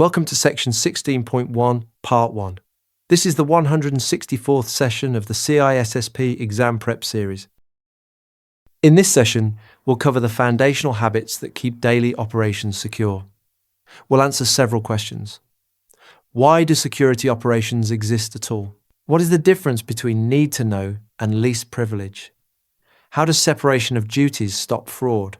Welcome to Section 16.1, Part 1. This is the 164th session of the CISSP Exam Prep Series. In this session, we'll cover the foundational habits that keep daily operations secure. We'll answer several questions. Why do security operations exist at all? What is the difference between need to know and least privilege? How does separation of duties stop fraud?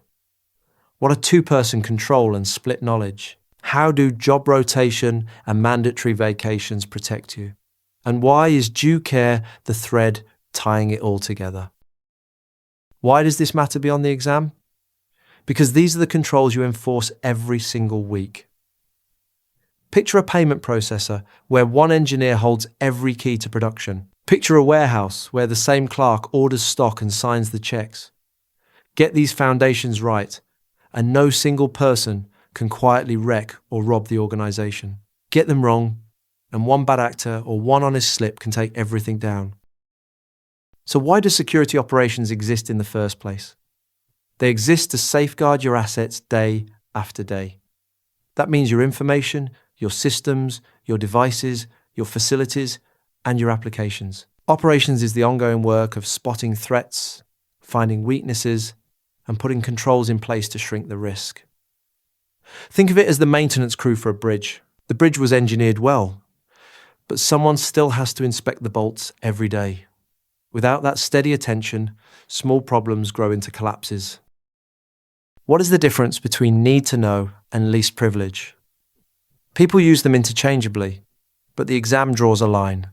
What are two-person control and split knowledge? How do job rotation and mandatory vacations protect you? And why is due care the thread tying it all together? Why does this matter beyond the exam? Because these are the controls you enforce every single week. Picture a payment processor where one engineer holds every key to production. Picture a warehouse where the same clerk orders stock and signs the checks. Get these foundations right, and no single person can quietly wreck or rob the organization. Get them wrong, and one bad actor or one honest slip can take everything down. So why do security operations exist in the first place? They exist to safeguard your assets day after day. That means your information, your systems, your devices, your facilities, and your applications. Operations is the ongoing work of spotting threats, finding weaknesses, and putting controls in place to shrink the risk. Think of it as the maintenance crew for a bridge. The bridge was engineered well, but someone still has to inspect the bolts every day. Without that steady attention, small problems grow into collapses. What is the difference between need to know and least privilege? People use them interchangeably, but the exam draws a line.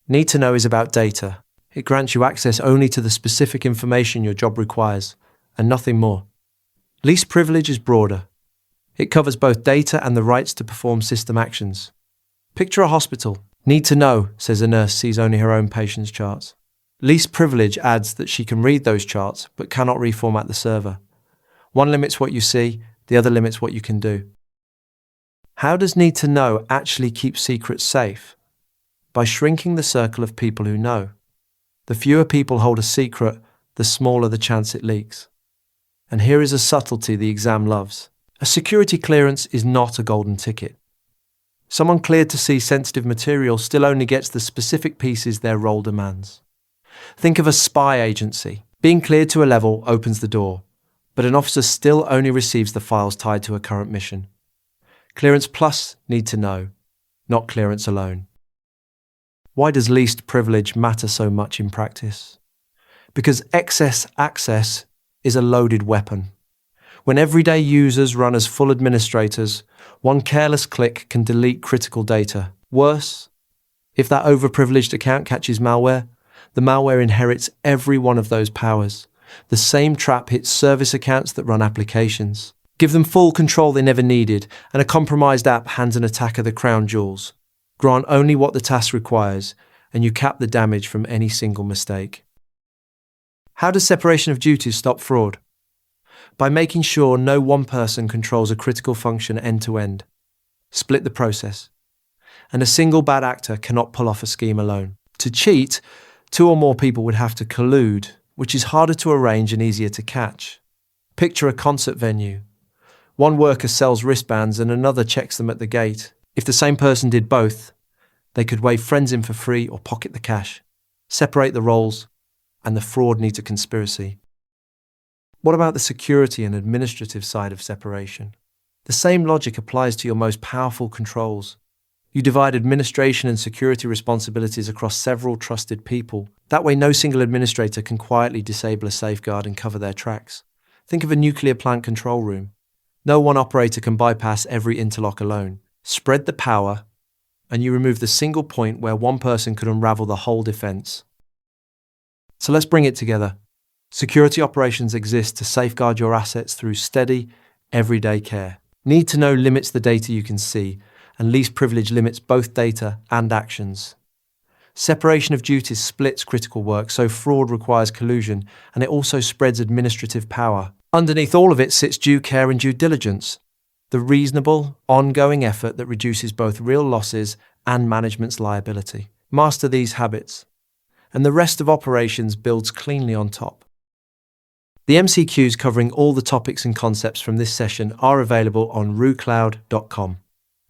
Need to know is about data. It grants you access only to the specific information your job requires, and nothing more. Least privilege is broader. It covers both data and the rights to perform system actions. Picture a hospital. Need to know says a nurse sees only her own patient's charts. Least privilege adds that she can read those charts but cannot reformat the server. One limits what you see, the other limits what you can do. How does need to know actually keep secrets safe? By shrinking the circle of people who know. The fewer people hold a secret, the smaller the chance it leaks. And here is a subtlety the exam loves. A security clearance is not a golden ticket. Someone cleared to see sensitive material still only gets the specific pieces their role demands. Think of a spy agency. Being cleared to a level opens the door, but an officer still only receives the files tied to a current mission. Clearance plus need to know, not clearance alone. Why does least privilege matter so much in practice? Because excess access is a loaded weapon. When everyday users run as full administrators, one careless click can delete critical data. Worse, if that overprivileged account catches malware, the malware inherits every one of those powers. The same trap hits service accounts that run applications. Give them full control they never needed, and a compromised app hands an attacker the crown jewels. Grant only what the task requires, and you cap the damage from any single mistake. How does separation of duties stop fraud? By making sure no one person controls a critical function end-to-end. Split the process. And a single bad actor cannot pull off a scheme alone. To cheat, two or more people would have to collude, which is harder to arrange and easier to catch. Picture a concert venue. One worker sells wristbands and another checks them at the gate. If the same person did both, they could wave friends in for free or pocket the cash. Separate the roles, and the fraud needs a conspiracy. What about the security and administrative side of separation? The same logic applies to your most powerful controls. You divide administration and security responsibilities across several trusted people. That way no single administrator can quietly disable a safeguard and cover their tracks. Think of a nuclear plant control room. No one operator can bypass every interlock alone. Spread the power, and you remove the single point where one person could unravel the whole defense. So let's bring it together. Security operations exist to safeguard your assets through steady, everyday care. Need to know limits the data you can see, and least privilege limits both data and actions. Separation of duties splits critical work, so fraud requires collusion, and it also spreads administrative power. Underneath all of it sits due care and due diligence, the reasonable, ongoing effort that reduces both real losses and management's liability. Master these habits, and the rest of operations builds cleanly on top. The MCQs covering all the topics and concepts from this session are available on RooCloud.com.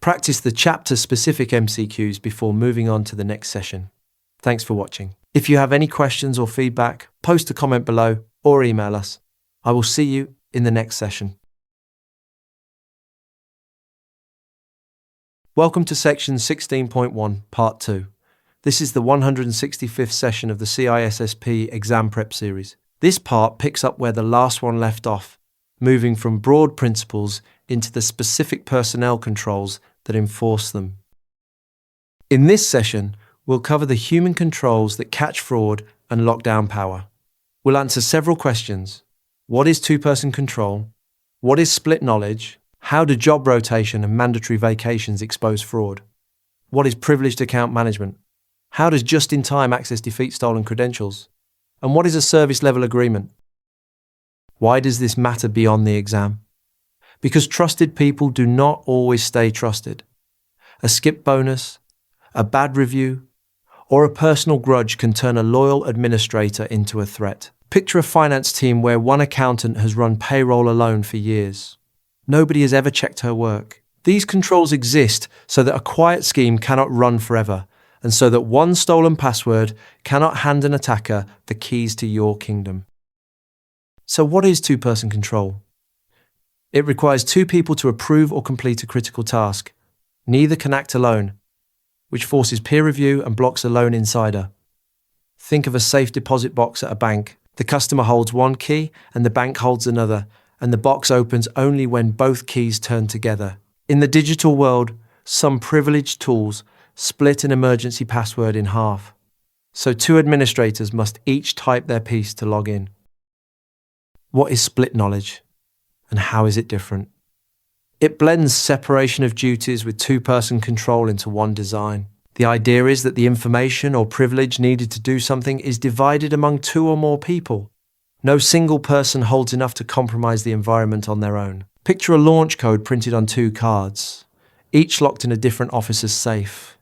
Practice the chapter-specific MCQs before moving on to the next session. Thanks for watching. If you have any questions or feedback, post a comment below or email us. I will see you in the next session. Welcome to Section 16.1, Part 2. This is the 165th session of the CISSP Exam Prep series. This part picks up where the last one left off, moving from broad principles into the specific personnel controls that enforce them. In this session, we'll cover the human controls that catch fraud and lock down power. We'll answer several questions. What is two-person control? What is split knowledge? How do job rotation and mandatory vacations expose fraud? What is privileged account management? How does just-in-time access defeat stolen credentials? And what is a service level agreement? Why does this matter beyond the exam? Because trusted people do not always stay trusted. A skip bonus, a bad review, or a personal grudge can turn a loyal administrator into a threat. Picture a finance team where one accountant has run payroll alone for years. Nobody has ever checked her work. These controls exist so that a quiet scheme cannot run forever, and so that one stolen password cannot hand an attacker the keys to your kingdom. So what is two-person control? It requires two people to approve or complete a critical task. Neither can act alone, which forces peer review and blocks a lone insider. Think of a safe deposit box at a bank. The customer holds one key and the bank holds another, and the box opens only when both keys turn together. In the digital world, some privileged tools split an emergency password in half. So two administrators must each type their piece to log in. What is split knowledge, and how is it different? It blends separation of duties with two-person control into one design. The idea is that the information or privilege needed to do something is divided among two or more people. No single person holds enough to compromise the environment on their own. Picture a launch code printed on two cards, each locked in a different officer's safe.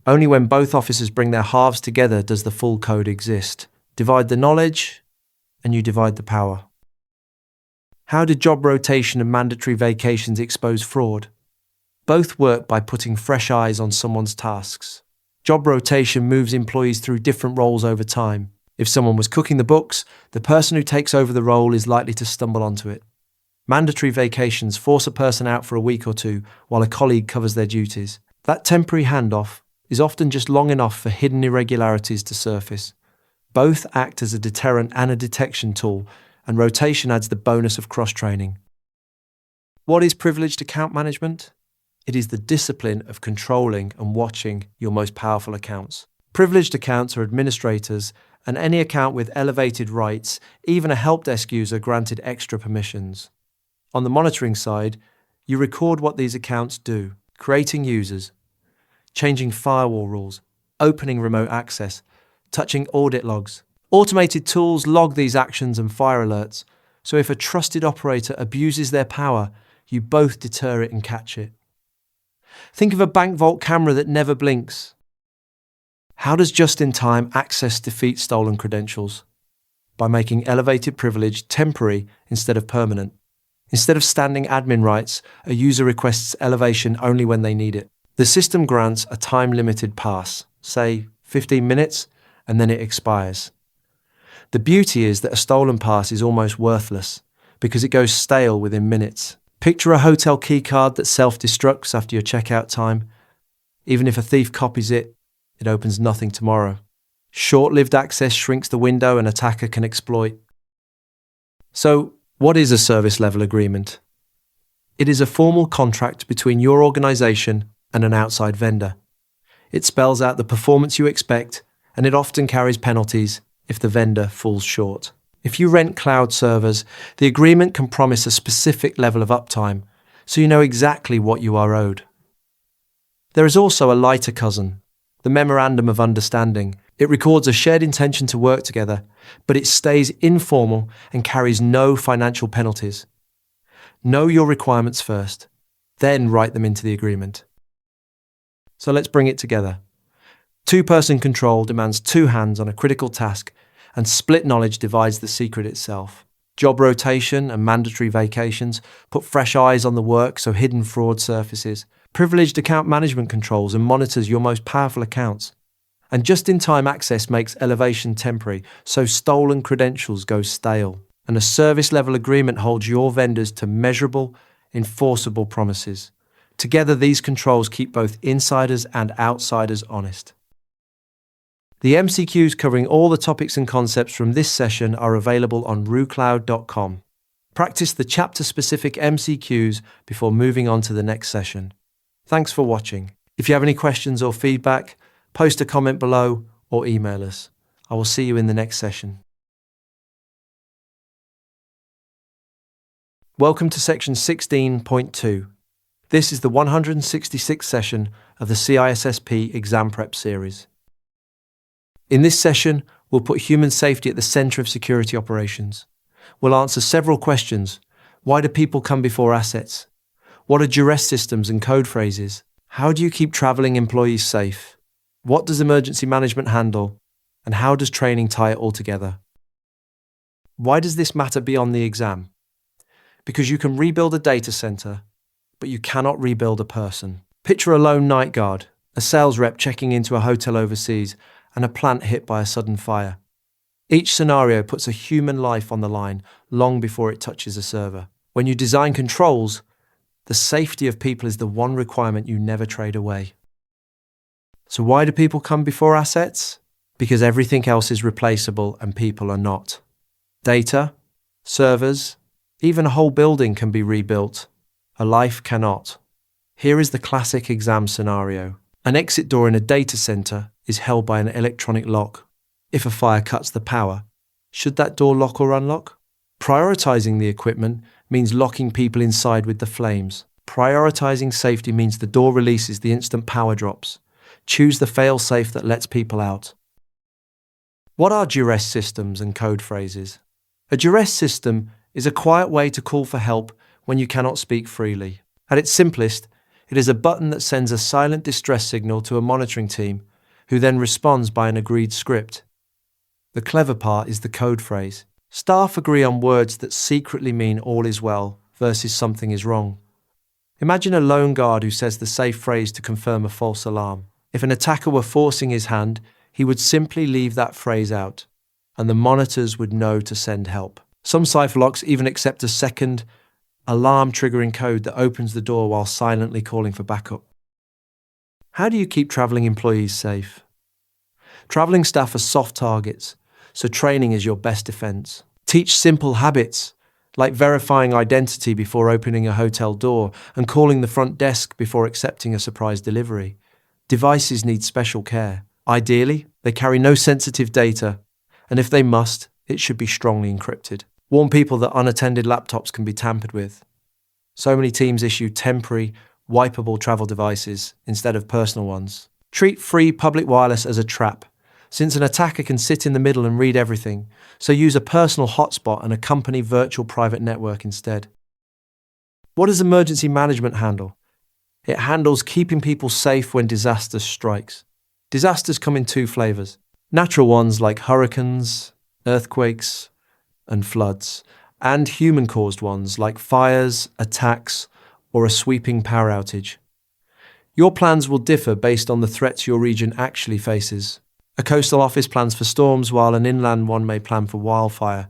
Only when both officers bring their halves together does the full code exist. Divide the knowledge, and you divide the power. How do job rotation and mandatory vacations expose fraud? Both work by putting fresh eyes on someone's tasks. Job rotation moves employees through different roles over time. If someone was cooking the books, the person who takes over the role is likely to stumble onto it. Mandatory vacations force a person out for a week or two while a colleague covers their duties. That temporary handoff is often just long enough for hidden irregularities to surface. Both act as a deterrent and a detection tool, and rotation adds the bonus of cross-training. What is privileged account management? It is the discipline of controlling and watching your most powerful accounts. Privileged accounts are administrators, and any account with elevated rights, even a help desk user, granted extra permissions. On the monitoring side, you record what these accounts do, creating users, changing firewall rules, opening remote access, touching audit logs. Automated tools log these actions and fire alerts, so if a trusted operator abuses their power, you both deter it and catch it. Think of a bank vault camera that never blinks. How does just-in-time access defeat stolen credentials? By making elevated privilege temporary instead of permanent. Instead of standing admin rights, a user requests elevation only when they need it. The system grants a time-limited pass, say 15 minutes, and then it expires. The beauty is that a stolen pass is almost worthless because it goes stale within minutes. Picture a hotel keycard that self-destructs after your checkout time. Even if a thief copies it, it opens nothing tomorrow. Short-lived access shrinks the window an attacker can exploit. So, what is a service level agreement? It is a formal contract between your organization and an outside vendor. It spells out the performance you expect, and it often carries penalties if the vendor falls short. If you rent cloud servers, the agreement can promise a specific level of uptime, so you know exactly what you are owed. There is also a lighter cousin, the Memorandum of Understanding. It records a shared intention to work together, but it stays informal and carries no financial penalties. Know your requirements first, then write them into the agreement. So let's bring it together. Two-person control demands two hands on a critical task, and split knowledge divides the secret itself. Job rotation and mandatory vacations put fresh eyes on the work so hidden fraud surfaces. privileged account management controls and monitors your most powerful accounts. And just-in-time access makes elevation temporary, so stolen credentials go stale. And a service-level agreement holds your vendors to measurable, enforceable promises. Together, these controls keep both insiders and outsiders honest. The MCQs covering all the topics and concepts from this session are available on RooCloud.com. Practice the chapter-specific MCQs before moving on to the next session. Thanks for watching. If you have any questions or feedback, post a comment below or email us. I will see you in the next session. Welcome to section 16.2. This is the 166th session of the CISSP Exam Prep series. In this session, we'll put human safety at the center of security operations. We'll answer several questions. Why do people come before assets? What are duress systems and code phrases? How do you keep traveling employees safe? What does emergency management handle? And how does training tie it all together? Why does this matter beyond the exam? Because you can rebuild a data center, but you cannot rebuild a person. Picture a lone night guard, a sales rep checking into a hotel overseas, and a plant hit by a sudden fire. Each scenario puts a human life on the line long before it touches a server. When you design controls, the safety of people is the one requirement you never trade away. So why do people come before assets? Because everything else is replaceable and people are not. Data, servers, even a whole building can be rebuilt. A life cannot. Here is the classic exam scenario. An exit door in a data center is held by an electronic lock. If a fire cuts the power, should that door lock or unlock? Prioritizing the equipment means locking people inside with the flames. Prioritizing safety means the door releases the instant power drops. Choose the fail-safe that lets people out. What are duress systems and code phrases? A duress system is a quiet way to call for help when you cannot speak freely. At its simplest, it is a button that sends a silent distress signal to a monitoring team, who then responds by an agreed script. The clever part is the code phrase. Staff agree on words that secretly mean all is well versus something is wrong. Imagine a lone guard who says the safe phrase to confirm a false alarm. If an attacker were forcing his hand, he would simply leave that phrase out, and the monitors would know to send help. Some cipher locks even accept a second alarm-triggering code that opens the door while silently calling for backup. How do you keep traveling employees safe? Traveling staff are soft targets, so training is your best defense. Teach simple habits, like verifying identity before opening a hotel door and calling the front desk before accepting a surprise delivery. Devices need special care. Ideally, they carry no sensitive data, and if they must, it should be strongly encrypted. Warn people that unattended laptops can be tampered with. So many teams issue temporary, wipeable travel devices instead of personal ones. Treat free public wireless as a trap, since an attacker can sit in the middle and read everything, so use a personal hotspot and a company virtual private network instead. What does emergency management handle? It handles keeping people safe when disaster strikes. Disasters come in two flavors. Natural ones like hurricanes, earthquakes, and floods, and human-caused ones like fires, attacks, or a sweeping power outage. Your plans will differ based on the threats your region actually faces. A coastal office plans for storms, while an inland one may plan for wildfire.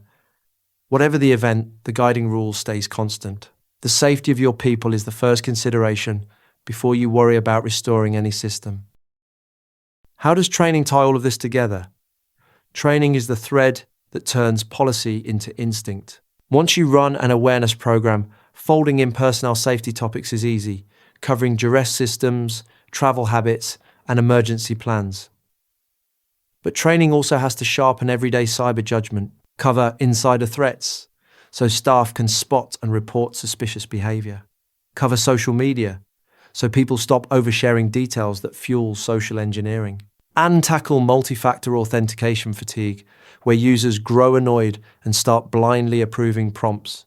Whatever the event, the guiding rule stays constant. The safety of your people is the first consideration before you worry about restoring any system. How does training tie all of this together? Training is the thread that turns policy into instinct. Once you run an awareness program, folding in personnel safety topics is easy, covering duress systems, travel habits, and emergency plans. But training also has to sharpen everyday cyber judgment, cover insider threats, so staff can spot and report suspicious behavior, cover social media, so people stop oversharing details that fuel social engineering, and tackle multi-factor authentication fatigue, where users grow annoyed and start blindly approving prompts,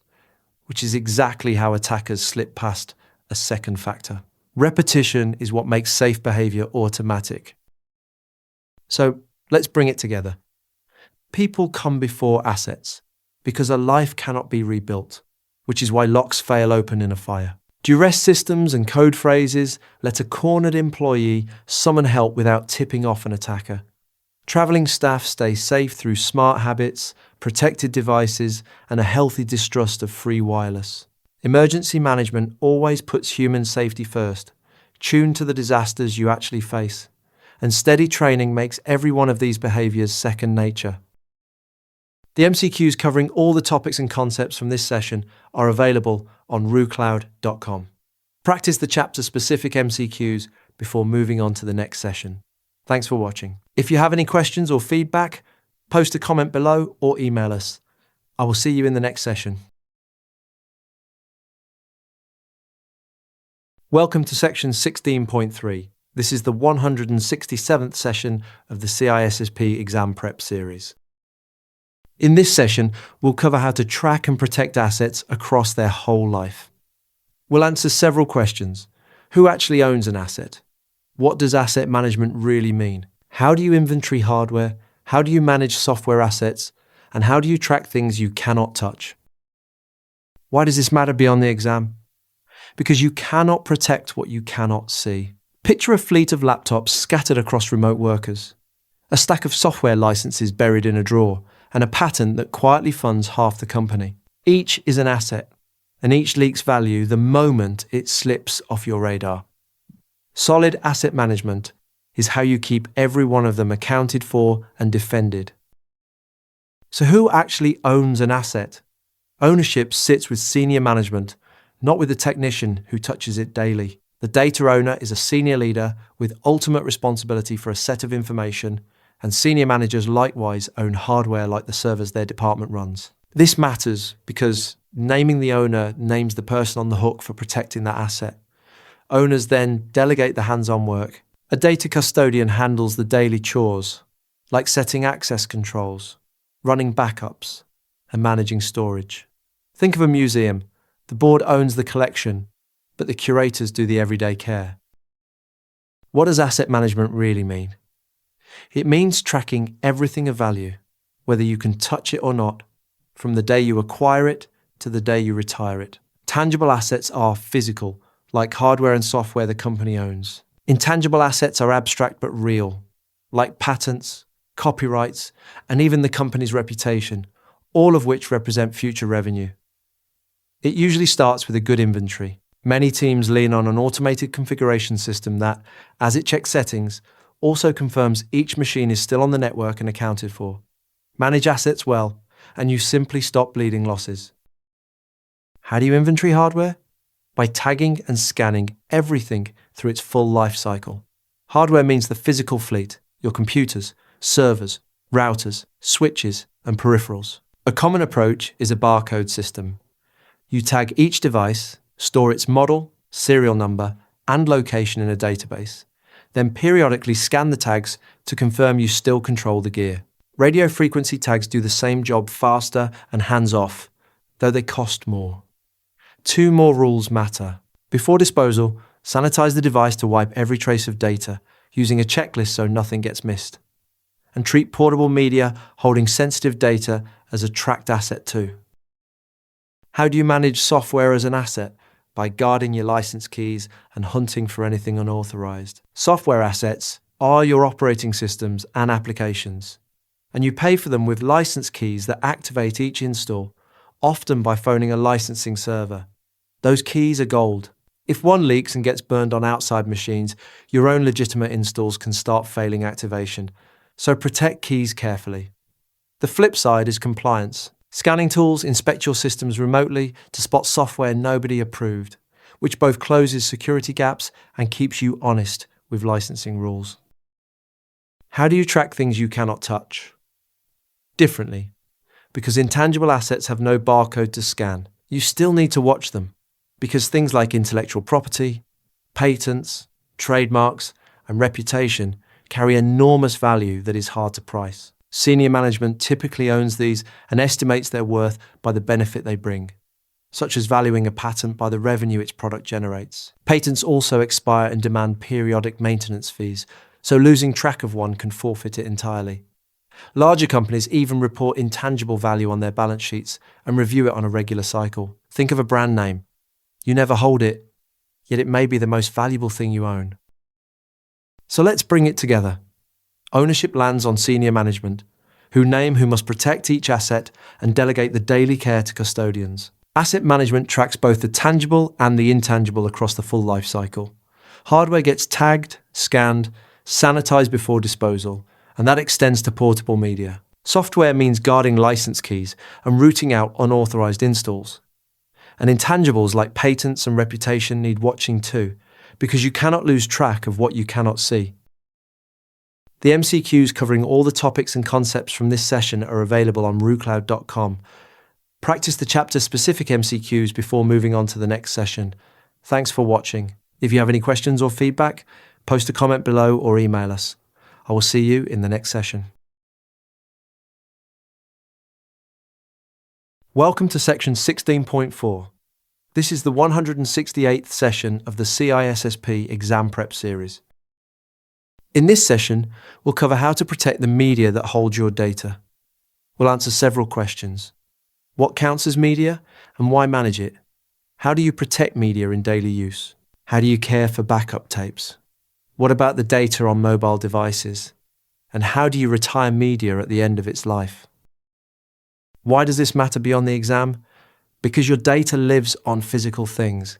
which is exactly how attackers slip past a second factor. Repetition is what makes safe behavior automatic. So let's bring it together. People come before assets because a life cannot be rebuilt, which is why locks fail open in a fire. Duress systems and code phrases let a cornered employee summon help without tipping off an attacker. Travelling staff stay safe through smart habits, protected devices, and a healthy distrust of free wireless. Emergency management always puts human safety first, tuned to the disasters you actually face, and steady training makes every one of these behaviours second nature. The MCQs covering all the topics and concepts from this session are available on RooCloud.com. Practice the chapter-specific MCQs before moving on to the next session. Thanks for watching. If you have any questions or feedback, post a comment below or email us. I will see you in the next session. Welcome to section 16.3. This is the 167th session of the CISSP Exam Prep series. In this session, we'll cover how to track and protect assets across their whole life. We'll answer several questions. Who actually owns an asset? What does asset management really mean? How do you inventory hardware? How do you manage software assets? And how do you track things you cannot touch? Why does this matter beyond the exam? Because you cannot protect what you cannot see. Picture a fleet of laptops scattered across remote workers, a stack of software licenses buried in a drawer, and a patent that quietly funds half the company. Each is an asset, and each leaks value the moment it slips off your radar. Solid asset management is how you keep every one of them accounted for and defended. So who actually owns an asset? Ownership sits with senior management, not with the technician who touches it daily. The data owner is a senior leader with ultimate responsibility for a set of information, and senior managers likewise own hardware like the servers their department runs. This matters because naming the owner names the person on the hook for protecting that asset. Owners then delegate the hands-on work. A data custodian handles the daily chores, like setting access controls, running backups, and managing storage. Think of a museum. The board owns the collection, but the curators do the everyday care. What does asset management really mean? It means tracking everything of value, whether you can touch it or not, from the day you acquire it to the day you retire it. Tangible assets are physical, like hardware and software the company owns. Intangible assets are abstract but real, like patents, copyrights, and even the company's reputation, all of which represent future revenue. It usually starts with a good inventory. Many teams lean on an automated configuration system that, as it checks settings, also confirms each machine is still on the network and accounted for. Manage assets well, and you simply stop bleeding losses. How do you inventory hardware? By tagging and scanning everything through its full life cycle. Hardware means the physical fleet, your computers, servers, routers, switches, and peripherals. A common approach is a barcode system. You tag each device, store its model, serial number, and location in a database, then periodically scan the tags to confirm you still control the gear. Radio frequency tags do the same job faster and hands-off, though they cost more. Two more rules matter. Before disposal, sanitize the device to wipe every trace of data, using a checklist so nothing gets missed. And treat portable media holding sensitive data as a tracked asset too. How do you manage software as an asset? By guarding your license keys and hunting for anything unauthorized. Software assets are your operating systems and applications, and you pay for them with license keys that activate each install, often by phoning a licensing server. Those keys are gold. If one leaks and gets burned on outside machines, your own legitimate installs can start failing activation, so protect keys carefully. The flip side is compliance. Scanning tools inspect your systems remotely to spot software nobody approved, which both closes security gaps and keeps you honest with licensing rules. How do you track things you cannot touch? Differently. Because intangible assets have no barcode to scan, you still need to watch them, because things like intellectual property, patents, trademarks, and reputation carry enormous value that is hard to price. Senior management typically owns these and estimates their worth by the benefit they bring, such as valuing a patent by the revenue its product generates. Patents also expire and demand periodic maintenance fees, so losing track of one can forfeit it entirely. Larger companies even report intangible value on their balance sheets and review it on a regular cycle. Think of a brand name. You never hold it, yet it may be the most valuable thing you own. So let's bring it together. Ownership lands on senior management, who name who must protect each asset and delegate the daily care to custodians. Asset management tracks both the tangible and the intangible across the full life cycle. Hardware gets tagged, scanned, sanitized before disposal, and that extends to portable media. Software means guarding license keys and rooting out unauthorized installs. And intangibles like patents and reputation need watching too, because you cannot lose track of what you cannot see. The MCQs covering all the topics and concepts from this session are available on RooCloud.com. Practice the chapter-specific MCQs before moving on to the next session. Thanks for watching. If you have any questions or feedback, post a comment below or email us. I will see you in the next session. Welcome to section 16.4. This is the 168th session of the CISSP Exam Prep series. In this session, we'll cover how to protect the media that holds your data. We'll answer several questions. What counts as media and why manage it? How do you protect media in daily use? How do you care for backup tapes? What about the data on mobile devices? And how do you retire media at the end of its life? Why does this matter beyond the exam? Because your data lives on physical things,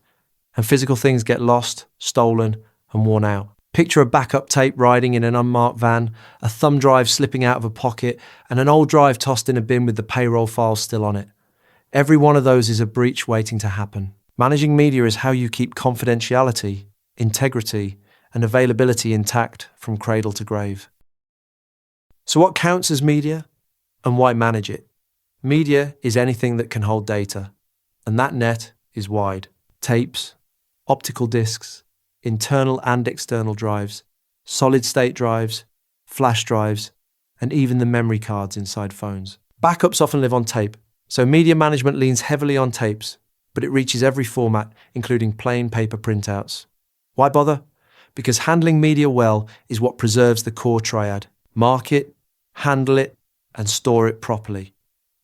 and physical things get lost, stolen, and worn out. Picture a backup tape riding in an unmarked van, a thumb drive slipping out of a pocket, and an old drive tossed in a bin with the payroll files still on it. Every one of those is a breach waiting to happen. Managing media is how you keep confidentiality, integrity, and availability intact from cradle to grave. So what counts as media, and why manage it? Media is anything that can hold data, and that net is wide. Tapes, optical discs, internal and external drives, solid-state drives, flash drives, and even the memory cards inside phones. Backups often live on tape, so media management leans heavily on tapes, but it reaches every format, including plain paper printouts. Why bother? Because handling media well is what preserves the core triad. Mark it, handle it, and store it properly.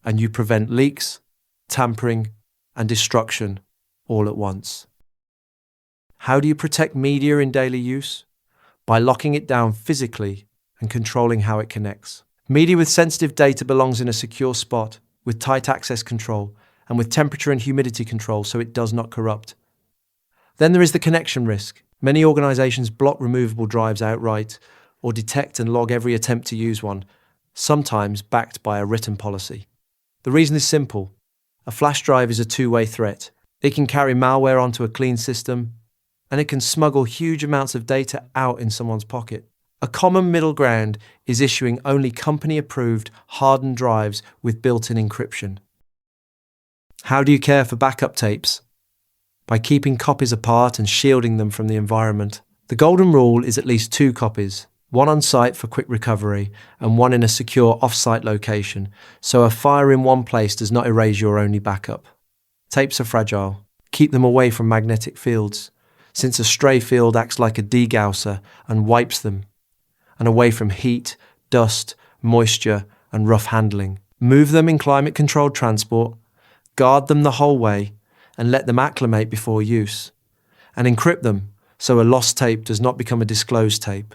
And you prevent leaks, tampering, and destruction all at once. How do you protect media in daily use? By locking it down physically and controlling how it connects. Media with sensitive data belongs in a secure spot, with tight access control, and with temperature and humidity control so it does not corrupt. Then there is the connection risk. Many organizations block removable drives outright, or detect and log every attempt to use one, sometimes backed by a written policy. The reason is simple. A flash drive is a two-way threat. It can carry malware onto a clean system, and it can smuggle huge amounts of data out in someone's pocket. A common middle ground is issuing only company-approved, hardened drives with built-in encryption. How do you care for backup tapes? By keeping copies apart and shielding them from the environment. The golden rule is at least 2 copies, one on site for quick recovery and one in a secure off-site location, so a fire in one place does not erase your only backup. Tapes are fragile. Keep them away from magnetic fields, since a stray field acts like a degausser and wipes them, and away from heat, dust, moisture, and rough handling. Move them in climate-controlled transport, guard them the whole way, and let them acclimate before use, and encrypt them so a lost tape does not become a disclosed tape.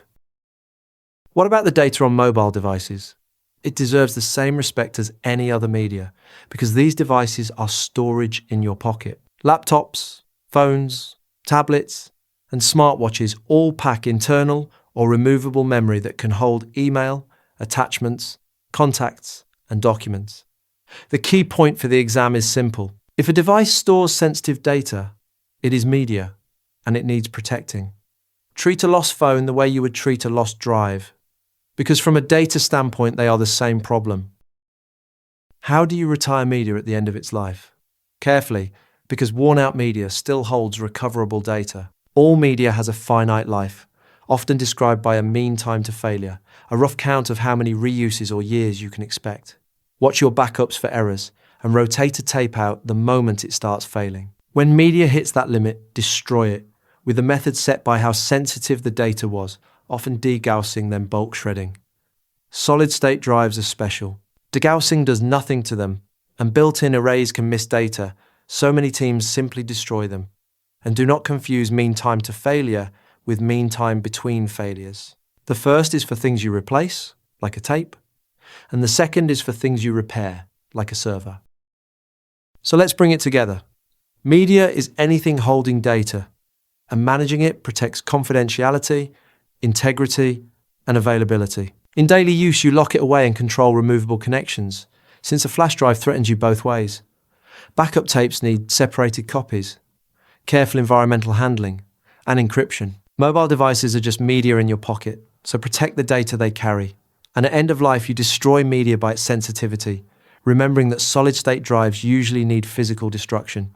What about the data on mobile devices? It deserves the same respect as any other media, because these devices are storage in your pocket. Laptops, phones, tablets, and smartwatches all pack internal or removable memory that can hold email, attachments, contacts, and documents. The key point for the exam is simple. If a device stores sensitive data, it is media, and it needs protecting. Treat a lost phone the way you would treat a lost drive, because from a data standpoint, they are the same problem. How do you retire media at the end of its life? Carefully, because worn-out media still holds recoverable data. All media has a finite life, often described by a mean time to failure, a rough count of how many reuses or years you can expect. Watch your backups for errors, and rotate a tape out the moment it starts failing. When media hits that limit, destroy it, with a method set by how sensitive the data was, often degaussing then bulk shredding. Solid-state drives are special. Degaussing does nothing to them, and built-in arrays can miss data. So many teams simply destroy them. And do not confuse mean time to failure with mean time between failures. The first is for things you replace, like a tape, and the second is for things you repair, like a server. So let's bring it together. Media is anything holding data, and managing it protects confidentiality, integrity, and availability. In daily use, you lock it away and control removable connections, since a flash drive threatens you both ways. Backup tapes need separated copies, careful environmental handling, and encryption. Mobile devices are just media in your pocket, so protect the data they carry. And at end of life, you destroy media by its sensitivity, remembering that solid-state drives usually need physical destruction.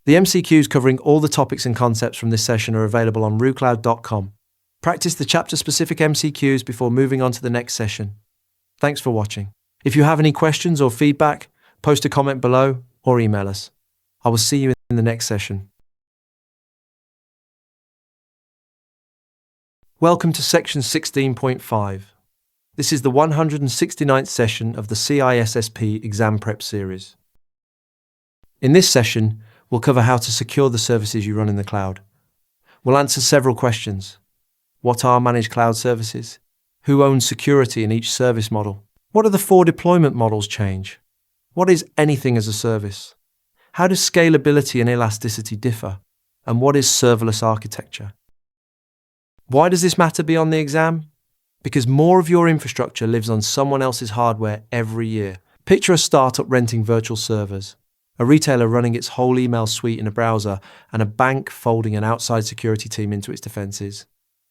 The MCQs covering all the topics and concepts from this session are available on RooCloud.com. Practice the chapter-specific MCQs before moving on to the next session. Thanks for watching. If you have any questions or feedback, post a comment below or email us. I will see you in the next session. Welcome to section 16.5. This is the 169th session of the CISSP Exam Prep series. In this session, we'll cover how to secure the services you run in the cloud. We'll answer several questions. What are managed cloud services? Who owns security in each service model? What are the 4 deployment models change? What is anything as a service? How does scalability and elasticity differ? And what is serverless architecture? Why does this matter beyond the exam? Because more of your infrastructure lives on someone else's hardware every year. Picture a startup renting virtual servers, a retailer running its whole email suite in a browser, and a bank folding an outside security team into its defenses.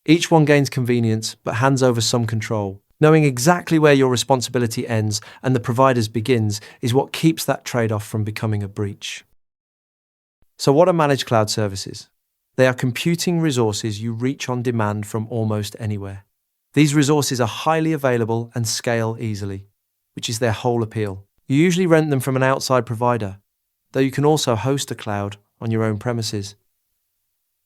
Each one gains convenience, but hands over some control. Knowing exactly where your responsibility ends and the provider's begins is what keeps that trade-off from becoming a breach. So what are managed cloud services? They are computing resources you reach on demand from almost anywhere. These resources are highly available and scale easily, which is their whole appeal. You usually rent them from an outside provider, though you can also host a cloud on your own premises.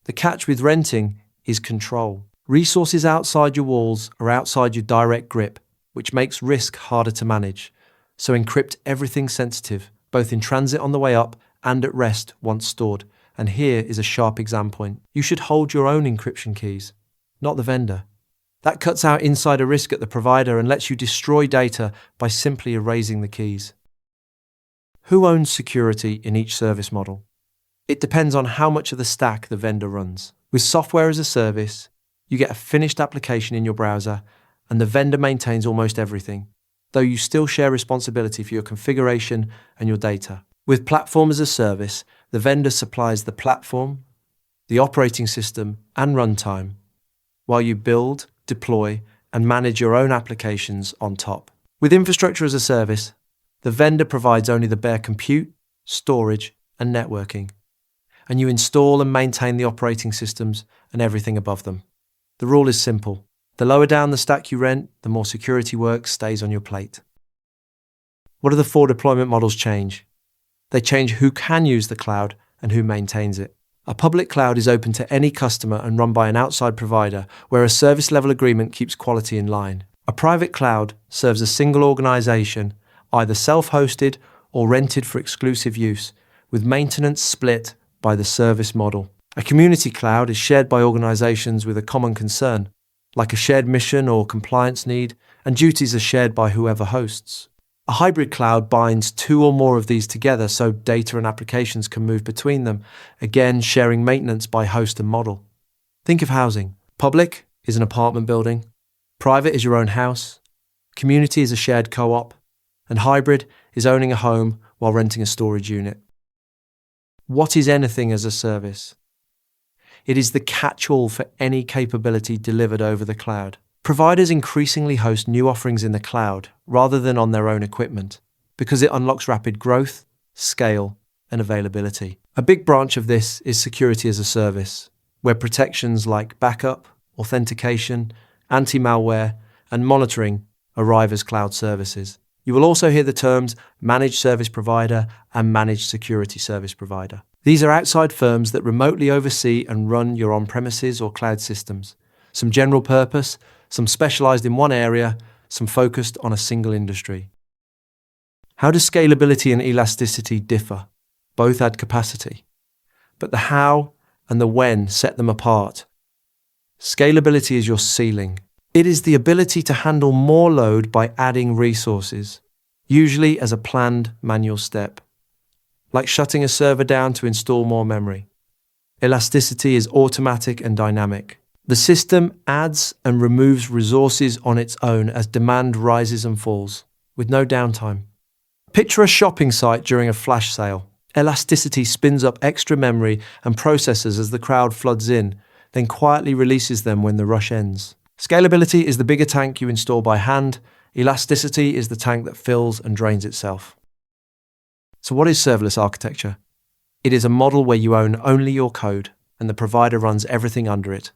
The catch with renting is control. Resources outside your walls are outside your direct grip, which makes risk harder to manage. So encrypt everything sensitive, both in transit on the way up and at rest once stored. And here is a sharp exam point. You should hold your own encryption keys, not the vendor. That cuts out insider risk at the provider and lets you destroy data by simply erasing the keys. Who owns security in each service model? It depends on how much of the stack the vendor runs. With software as a service, you get a finished application in your browser, and the vendor maintains almost everything, though you still share responsibility for your configuration and your data. With platform as a service, the vendor supplies the platform, the operating system, and runtime, while you build, deploy, and manage your own applications on top. With infrastructure as a service, the vendor provides only the bare compute, storage, and networking, and you install and maintain the operating systems and everything above them. The rule is simple. The lower down the stack you rent, the more security work stays on your plate. What do the 4 deployment models change? They change who can use the cloud and who maintains it. A public cloud is open to any customer and run by an outside provider, where a service level agreement keeps quality in line. A private cloud serves a single organization, either self-hosted or rented for exclusive use, with maintenance split by the service model. A community cloud is shared by organizations with a common concern, like a shared mission or compliance need, and duties are shared by whoever hosts. A hybrid cloud binds 2 or more of these together so data and applications can move between them, again sharing maintenance by host and model. Think of housing. Public is an apartment building, private is your own house, community is a shared co-op, and hybrid is owning a home while renting a storage unit. What is anything as a service? It is the catch-all for any capability delivered over the cloud. Providers increasingly host new offerings in the cloud rather than on their own equipment, because it unlocks rapid growth, scale, and availability. A big branch of this is security as a service, where protections like backup, authentication, anti-malware, and monitoring arrive as cloud services. You will also hear the terms managed service provider and managed security service provider. These are outside firms that remotely oversee and run your on-premises or cloud systems. Some general purpose, some specialized in one area, some focused on a single industry. How do scalability and elasticity differ? Both add capacity. but the how and the when set them apart. Scalability is your ceiling. It is the ability to handle more load by adding resources, usually as a planned manual step, like shutting a server down to install more memory. Elasticity is automatic and dynamic. The system adds and removes resources on its own as demand rises and falls, with no downtime. Picture a shopping site during a flash sale. Elasticity spins up extra memory and processors as the crowd floods in, then quietly releases them when the rush ends. Scalability is the bigger tank you install by hand. Elasticity is the tank that fills and drains itself. So what is serverless architecture? It is a model where you own only your code and the provider runs everything under it.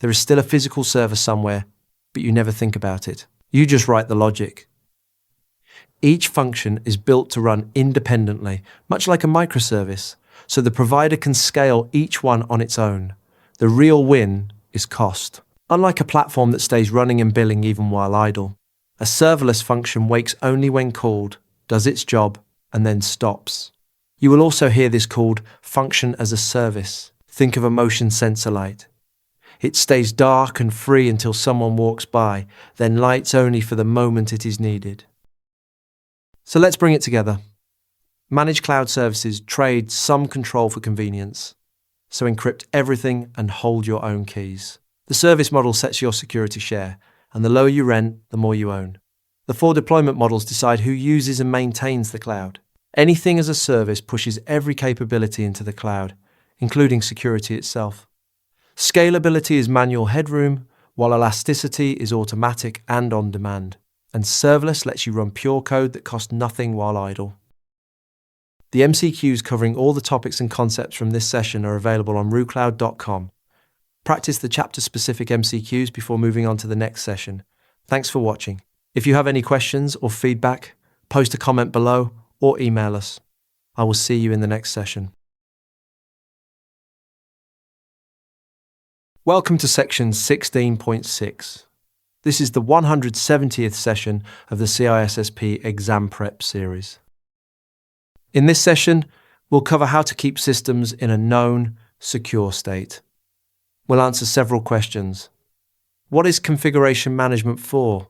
There is still a physical server somewhere, but you never think about it. You just write the logic. Each function is built to run independently, much like a microservice, so the provider can scale each one on its own. The real win is cost. Unlike a platform that stays running and billing even while idle, a serverless function wakes only when called, does its job, and then stops. You will also hear this called function as a service. Think of a motion sensor light. It stays dark and free until someone walks by, then lights only for the moment it is needed. So let's bring it together. Managed cloud services trade some control for convenience. So encrypt everything and hold your own keys. The service model sets your security share, and the lower you rent, the more you own. The 4 deployment models decide who uses and maintains the cloud. Anything as a service pushes every capability into the cloud, including security itself. Scalability is manual headroom, while elasticity is automatic and on demand. And serverless lets you run pure code that costs nothing while idle. The MCQs covering all the topics and concepts from this session are available on RooCloud.com. Practice the chapter-specific MCQs before moving on to the next session. Thanks for watching. If you have any questions or feedback, post a comment below or email us. I will see you in the next session. Welcome to section 16.6. This is the 170th session of the CISSP Exam Prep series. In this session, we'll cover how to keep systems in a known, secure state. We'll answer several questions. What is configuration management for?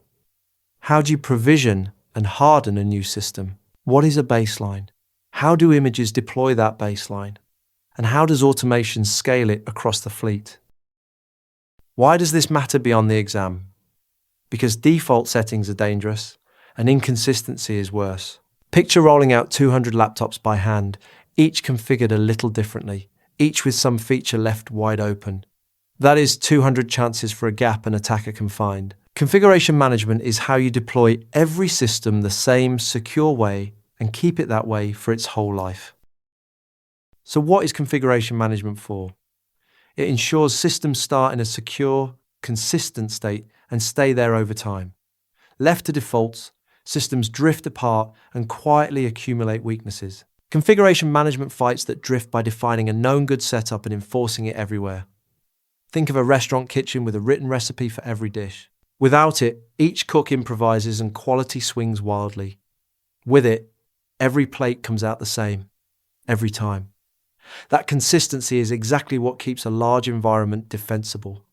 How do you provision and harden a new system? What is a baseline? How do images deploy that baseline? And how does automation scale it across the fleet? Why does this matter beyond the exam? Because default settings are dangerous and inconsistency is worse. Picture rolling out 200 laptops by hand, each configured a little differently, each with some feature left wide open. That is 200 chances for a gap an attacker can find. Configuration management is how you deploy every system the same secure way and keep it that way for its whole life. So what is configuration management for? It ensures systems start in a secure, consistent state and stay there over time. Left to defaults, systems drift apart and quietly accumulate weaknesses. Configuration management fights that drift by defining a known good setup and enforcing it everywhere. Think of a restaurant kitchen with a written recipe for every dish. Without it, each cook improvises and quality swings wildly. With it, every plate comes out the same, every time. That consistency is exactly what keeps a large environment defensible.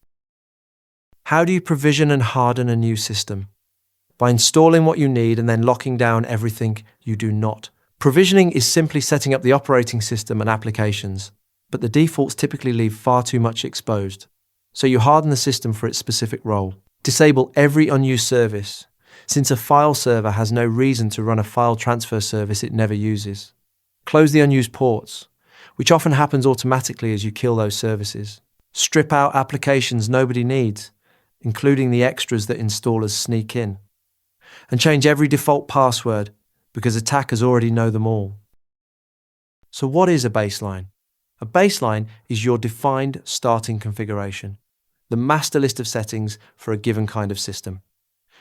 How do you provision and harden a new system? By installing what you need and then locking down everything you do not. Provisioning is simply setting up the operating system and applications, but the defaults typically leave far too much exposed. So you harden the system for its specific role. Disable every unused service, since a file server has no reason to run a file transfer service it never uses. Close the unused ports, which often happens automatically as you kill those services. Strip out applications nobody needs, including the extras that installers sneak in. And change every default password, because attackers already know them all. So what is a baseline? A baseline is your defined starting configuration, the master list of settings for a given kind of system.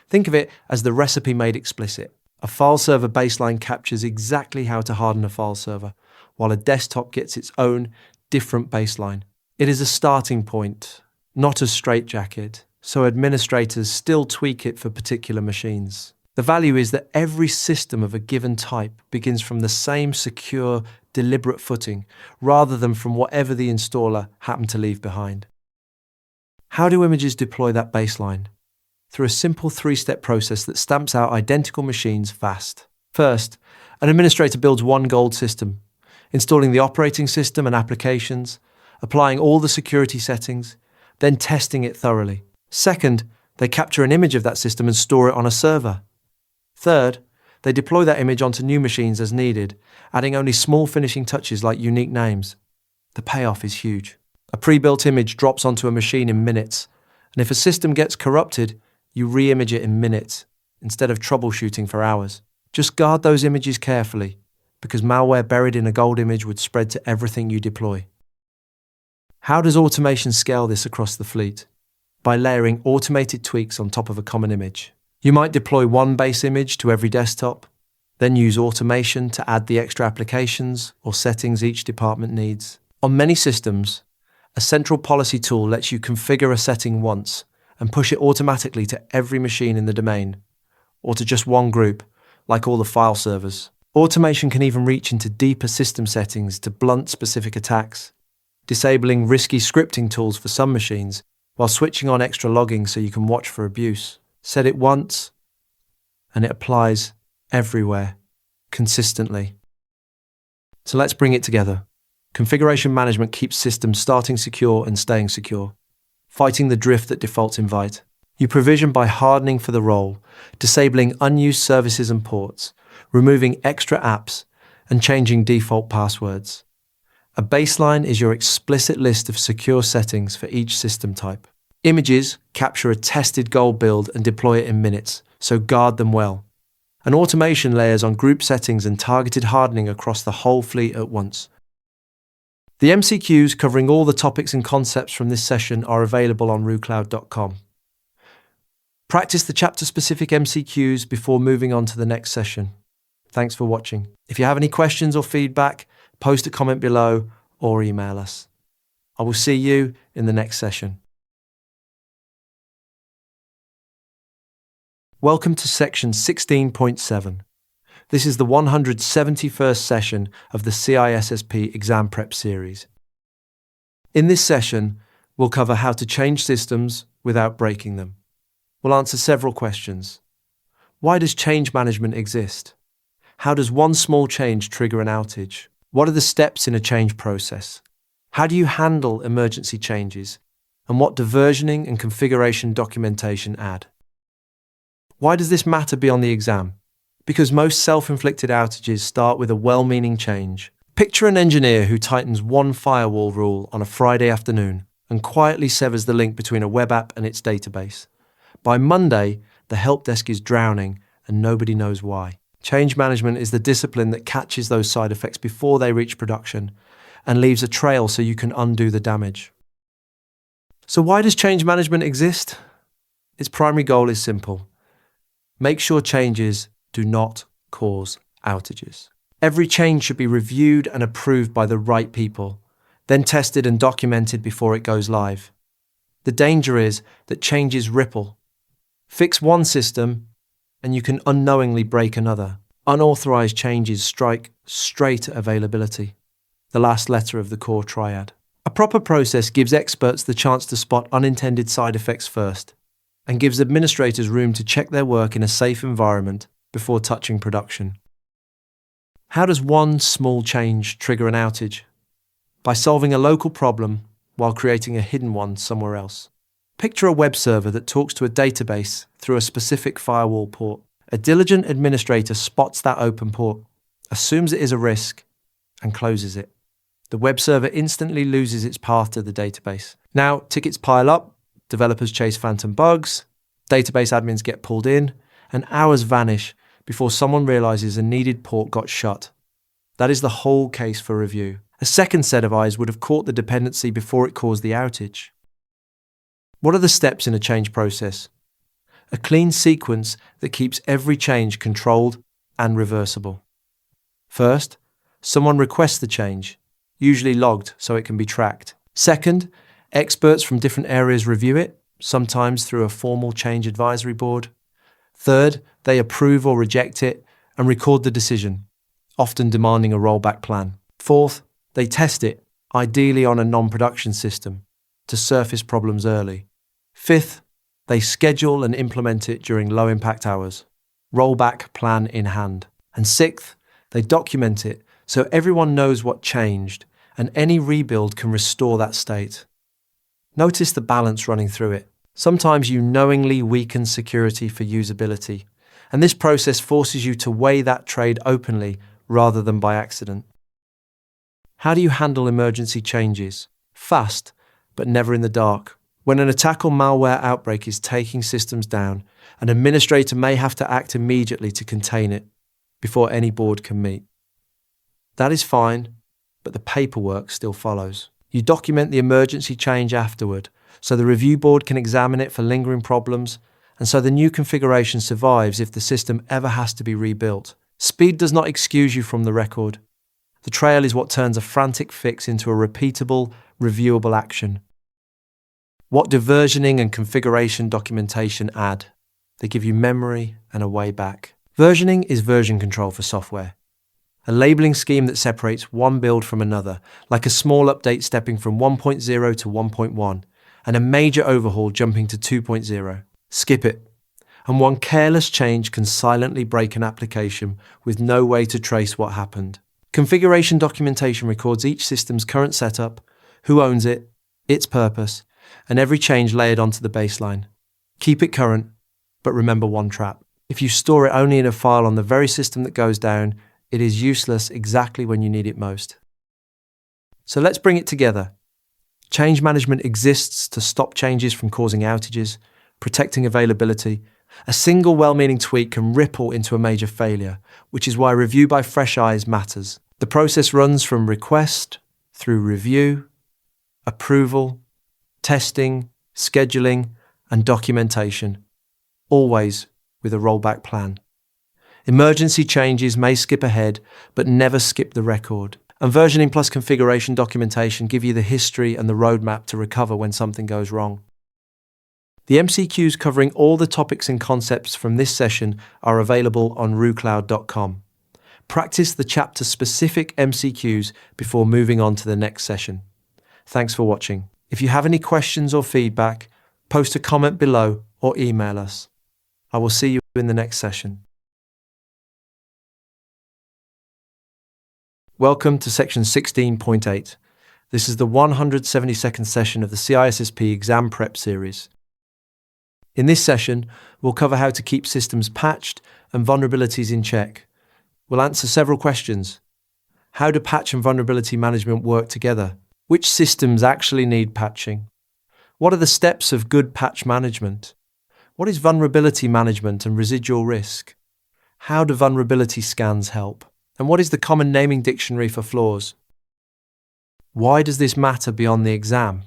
Think of it as the recipe made explicit. A file server baseline captures exactly how to harden a file server, while a desktop gets its own different baseline. It is a starting point, not a straitjacket, so administrators still tweak it for particular machines. The value is that every system of a given type begins from the same secure, deliberate footing, rather than from whatever the installer happened to leave behind. How do images deploy that baseline? Through a simple 3-step process that stamps out identical machines fast. First, an administrator builds one gold system, installing the operating system and applications, applying all the security settings, then testing it thoroughly. Second, they capture an image of that system and store it on a server. Third, they deploy that image onto new machines as needed, adding only small finishing touches like unique names. The payoff is huge. A pre-built image drops onto a machine in minutes, and if a system gets corrupted, you re-image it in minutes, instead of troubleshooting for hours. Just guard those images carefully, because malware buried in a gold image would spread to everything you deploy. How does automation scale this across the fleet? By layering automated tweaks on top of a common image. You might deploy one base image to every desktop, then use automation to add the extra applications or settings each department needs. On many systems, a central policy tool lets you configure a setting once and push it automatically to every machine in the domain, or to just one group, like all the file servers. Automation can even reach into deeper system settings to blunt specific attacks, disabling risky scripting tools for some machines, while switching on extra logging so you can watch for abuse. Set it once, and it applies everywhere, consistently. So let's bring it together. Configuration management keeps systems starting secure and staying secure, fighting the drift that defaults invite. You provision by hardening for the role, disabling unused services and ports, removing extra apps, and changing default passwords. A baseline is your explicit list of secure settings for each system type. Images capture a tested gold build and deploy it in minutes, so guard them well. And automation layers on group settings and targeted hardening across the whole fleet at once. The MCQs covering all the topics and concepts from this session are available on RooCloud.com. Practice the chapter-specific MCQs before moving on to the next session. Thanks for watching. If you have any questions or feedback, post a comment below or email us. I will see you in the next session. Welcome to section 16.7. This is the 171st session of the CISSP Exam Prep series. In this session, we'll cover how to change systems without breaking them. We'll answer several questions. Why does change management exist? How does one small change trigger an outage? What are the steps in a change process? How do you handle emergency changes? And what do versioning and configuration documentation add? Why does this matter beyond the exam? Because most self-inflicted outages start with a well-meaning change. Picture an engineer who tightens one firewall rule on a Friday afternoon and quietly severs the link between a web app and its database. By Monday, the help desk is drowning and nobody knows why. Change management is the discipline that catches those side effects before they reach production and leaves a trail so you can undo the damage. So why does change management exist? Its primary goal is simple. Make sure changes do not cause outages. Every change should be reviewed and approved by the right people, then tested and documented before it goes live. The danger is that changes ripple. Fix one system, and you can unknowingly break another. Unauthorized changes strike straight at availability, the last letter of the core triad. A proper process gives experts the chance to spot unintended side effects first, and gives administrators room to check their work in a safe environment before touching production. How does one small change trigger an outage? By solving a local problem while creating a hidden one somewhere else. Picture a web server that talks to a database through a specific firewall port. A diligent administrator spots that open port, assumes it is a risk, and closes it. The web server instantly loses its path to the database. Now, tickets pile up, developers chase phantom bugs, database admins get pulled in, and hours vanish before someone realizes a needed port got shut. That is the whole case for review. A second set of eyes would have caught the dependency before it caused the outage. What are the steps in a change process? A clean sequence that keeps every change controlled and reversible. First, someone requests the change, usually logged so it can be tracked. Second, experts from different areas review it, sometimes through a formal change advisory board. Third, they approve or reject it and record the decision, often demanding a rollback plan. Fourth, they test it, ideally on a non-production system, to surface problems early. Fifth, they schedule and implement it during low-impact hours, rollback plan in hand. And sixth, they document it so everyone knows what changed and any rebuild can restore that state. Notice the balance running through it. Sometimes you knowingly weaken security for usability, and this process forces you to weigh that trade openly rather than by accident. How do you handle emergency changes? Fast, but never in the dark. When an attack or malware outbreak is taking systems down, an administrator may have to act immediately to contain it before any board can meet. That is fine, but the paperwork still follows. You document the emergency change afterward, so the review board can examine it for lingering problems, and so the new configuration survives if the system ever has to be rebuilt. Speed does not excuse you from the record. The trail is what turns a frantic fix into a repeatable, reviewable action. What do versioning and configuration documentation add? They give you memory and a way back. Versioning is version control for software, a labeling scheme that separates one build from another, like a small update stepping from 1.0 to 1.1, and a major overhaul jumping to 2.0. Skip it, and one careless change can silently break an application with no way to trace what happened. Configuration documentation records each system's current setup, who owns it, its purpose, and every change layered onto the baseline. Keep it current, but remember one trap. If you store it only in a file on the very system that goes down, it is useless exactly when you need it most. So let's bring it together. Change management exists to stop changes from causing outages, protecting availability. A single well-meaning tweak can ripple into a major failure, which is why review by fresh eyes matters. The process runs from request through review, approval, testing, scheduling, and documentation, always with a rollback plan. Emergency changes may skip ahead, but never skip the record. And versioning plus configuration documentation give you the history and the roadmap to recover when something goes wrong. The MCQs covering all the topics and concepts from this session are available on RooCloud.com. Practice the chapter-specific MCQs before moving on to the next session. Thanks for watching. If you have any questions or feedback, post a comment below or email us. I will see you in the next session. Welcome to section 16.8. This is the 172nd session of the CISSP Exam Prep series. In this session, we'll cover how to keep systems patched and vulnerabilities in check. We'll answer several questions. How do patch and vulnerability management work together? Which systems actually need patching? What are the steps of good patch management? What is vulnerability management and residual risk? How do vulnerability scans help? And what is the common naming dictionary for flaws? Why does this matter beyond the exam?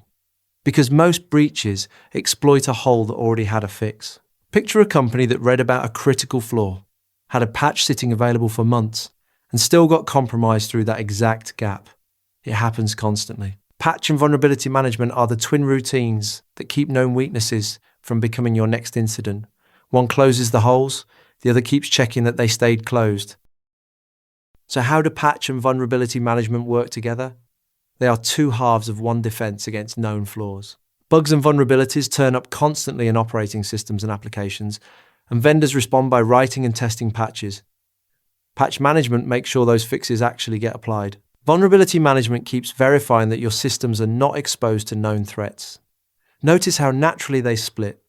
Because most breaches exploit a hole that already had a fix. Picture a company that read about a critical flaw, had a patch sitting available for months, and still got compromised through that exact gap. It happens constantly. Patch and vulnerability management are the twin routines that keep known weaknesses from becoming your next incident. One closes the holes, the other keeps checking that they stayed closed. So how do patch and vulnerability management work together? They are two halves of one defense against known flaws. Bugs and vulnerabilities turn up constantly in operating systems and applications, and vendors respond by writing and testing patches. Patch management makes sure those fixes actually get applied. Vulnerability management keeps verifying that your systems are not exposed to known threats. Notice how naturally they split.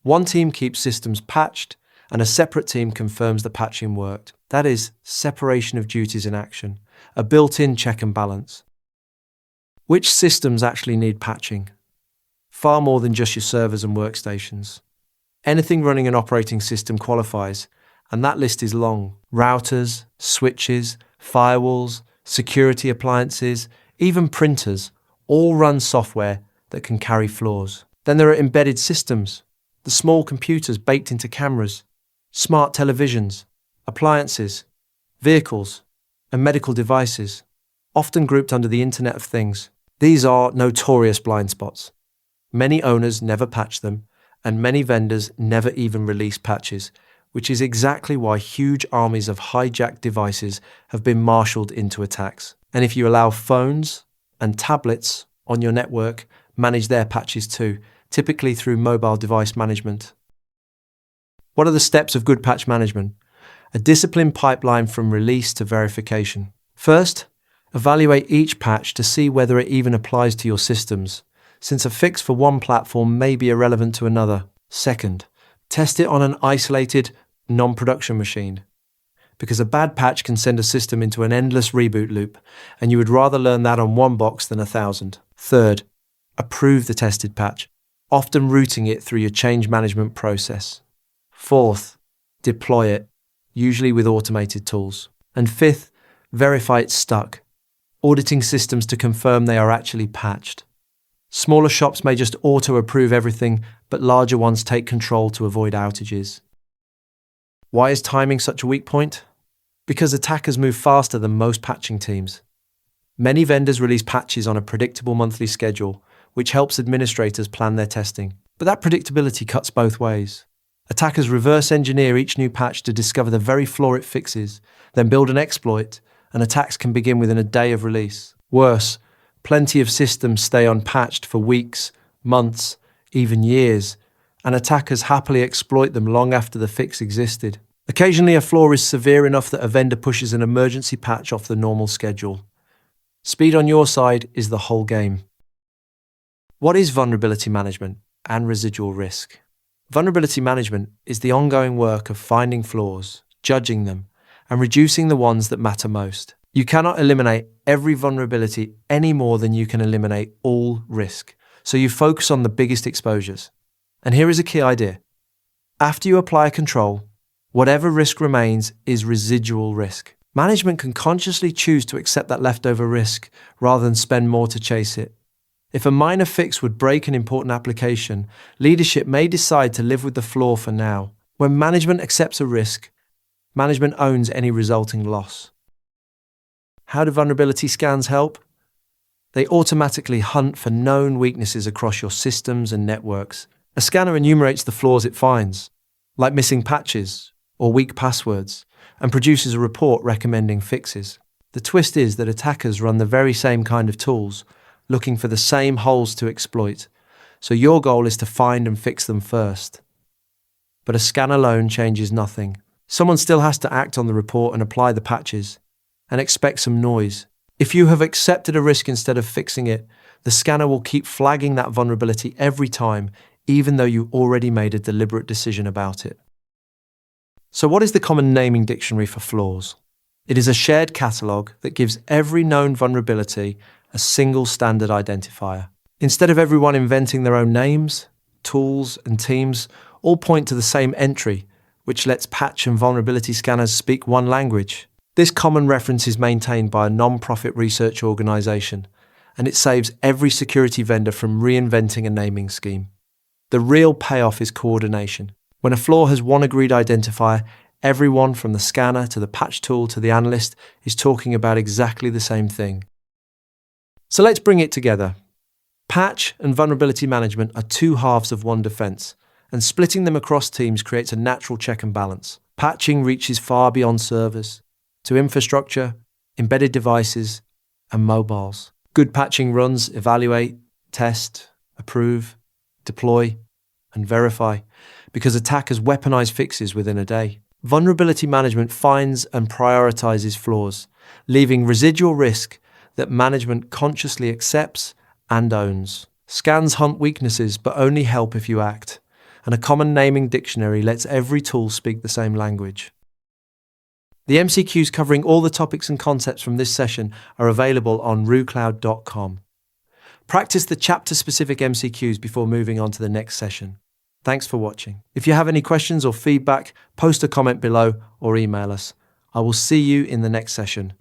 One team keeps systems patched, and a separate team confirms the patching worked. That is separation of duties in action, a built-in check and balance. Which systems actually need patching? Far more than just your servers and workstations. Anything running an operating system qualifies, and that list is long. Routers, switches, firewalls, security appliances, even printers, all run software that can carry flaws. Then there are embedded systems, the small computers baked into cameras, smart televisions, appliances, vehicles, and medical devices, often grouped under the Internet of Things. These are notorious blind spots. Many owners never patch them, and many vendors never even release patches, which is exactly why huge armies of hijacked devices have been marshaled into attacks. And if you allow phones and tablets on your network, manage their patches too, typically through mobile device management. What are the steps of good patch management? A disciplined pipeline from release to verification. First, evaluate each patch to see whether it even applies to your systems, since a fix for one platform may be irrelevant to another. Second, test it on an isolated, non-production machine, because a bad patch can send a system into an endless reboot loop, and you would rather learn that on one box than 1,000. Third, approve the tested patch, often routing it through your change management process. Fourth, deploy it, usually with automated tools. And fifth, verify it's stuck, auditing systems to confirm they are actually patched. Smaller shops may just auto-approve everything, but larger ones take control to avoid outages. Why is timing such a weak point? Because attackers move faster than most patching teams. Many vendors release patches on a predictable monthly schedule, which helps administrators plan their testing. But that predictability cuts both ways. Attackers reverse engineer each new patch to discover the very flaw it fixes, then build an exploit, and attacks can begin within a day of release. Worse, plenty of systems stay unpatched for weeks, months, even years, and attackers happily exploit them long after the fix existed. Occasionally, a flaw is severe enough that a vendor pushes an emergency patch off the normal schedule. Speed on your side is the whole game. What is vulnerability management and residual risk? Vulnerability management is the ongoing work of finding flaws, judging them, and reducing the ones that matter most. You cannot eliminate every vulnerability any more than you can eliminate all risk, so you focus on the biggest exposures. And here is a key idea. After you apply a control, whatever risk remains is residual risk. Management can consciously choose to accept that leftover risk rather than spend more to chase it. If a minor fix would break an important application, leadership may decide to live with the flaw for now. When management accepts a risk, management owns any resulting loss. How do vulnerability scans help? They automatically hunt for known weaknesses across your systems and networks. A scanner enumerates the flaws it finds, like missing patches or weak passwords, and produces a report recommending fixes. The twist is that attackers run the very same kind of tools, looking for the same holes to exploit, so your goal is to find and fix them first. But a scan alone changes nothing. Someone still has to act on the report and apply the patches, and expect some noise. If you have accepted a risk instead of fixing it, the scanner will keep flagging that vulnerability every time, even though you already made a deliberate decision about it. So what is the common naming dictionary for flaws? It is a shared catalogue that gives every known vulnerability a single standard identifier. Instead of everyone inventing their own names, tools, and teams all point to the same entry, which lets patch and vulnerability scanners speak one language. This common reference is maintained by a non-profit research organisation, and it saves every security vendor from reinventing a naming scheme. The real payoff is coordination. When a flaw has one agreed identifier, everyone from the scanner to the patch tool to the analyst is talking about exactly the same thing. So let's bring it together. Patch and vulnerability management are two halves of one defense, and splitting them across teams creates a natural check and balance. Patching reaches far beyond servers, to infrastructure, embedded devices, and mobiles. Good patching runs evaluate, test, approve, deploy, and verify, because attackers weaponize fixes within a day. Vulnerability management finds and prioritizes flaws, leaving residual risk that management consciously accepts and owns. Scans hunt weaknesses but only help if you act, and a common naming dictionary lets every tool speak the same language. The MCQs covering all the topics and concepts from this session are available on RooCloud.com. Practice the chapter-specific MCQs before moving on to the next session. Thanks for watching. If you have any questions or feedback, post a comment below or email us. I will see you in the next session.